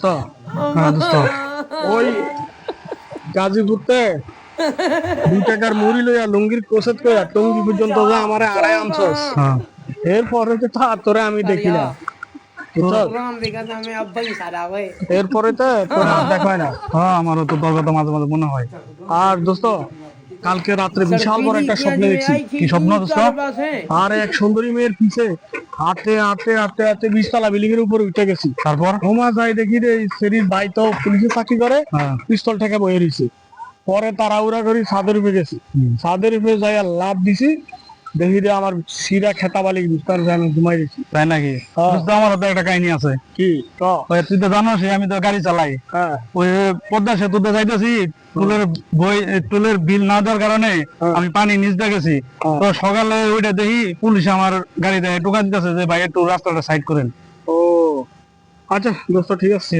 তো হ্যাঁ দোস্ত। ওই গাজীপুরতে 2 টাকার মুড়ি লইয়া লুঙ্গির কোসেট কইরা টঙ্গি পর্যন্ত যা আমারে আড়াই আনছস। হ্যাঁ এরপরে তো তোরে আমি দেখি না, বুঝছস? এরপরে তো তোর আর দেখা হয় না। হ্যাঁ, আমারও তো তোর কথা মাঝে মাঝে মনে হয়। আর দোস্ত, কালকে রাত্রে বিশাল বড় একটা স্বপ্ন দেখছি। কি স্বপ্ন দোস্ত? আর এক সুন্দরী মেয়ের পিছে হাঁটতে হাঁটতে হাঁটতে হাঁটতে 20 তলা বিল্ডিং এর উপরে উঠে গেছি। তারপর? হোমা যাই দেখি রে, সেরির ভাই তো পুলিশে চাকরি করে, হ্যাঁ। পিস্তল ঠেকা বয়ে রয়েছে। পরে তাড়াহুড়া করি ছাদের উপরে গেছি। ছাদের উপরে যাই লাভ দিছি, দেখি রে আমার শিরা খেতা বালি বিস্তার আমি ঘুমাই দিছি। তাই নাকি? হ্যাঁ। দোস্ত, আমারও তো একটা কাহিনী আছে। কি ক? ওই তুই তো জানোস আমি তো গাড়ি চালাই। হ্যাঁ ওই পদ্মা সেতুতে যাইতেছি, টুলের বিল না দেওয়ার কারণে হ্যাঁ। আমি পানি নিচ দিয়ে গেছি। হ্যাঁ। তো সকালে ওইটা দেখি পুলিশ আমার গাড়িতে টোকা দিতেছে যে ভাই একটু রাস্তাটা সাইড করেন। ও আচ্ছা দোস্ত, ঠিক আছে।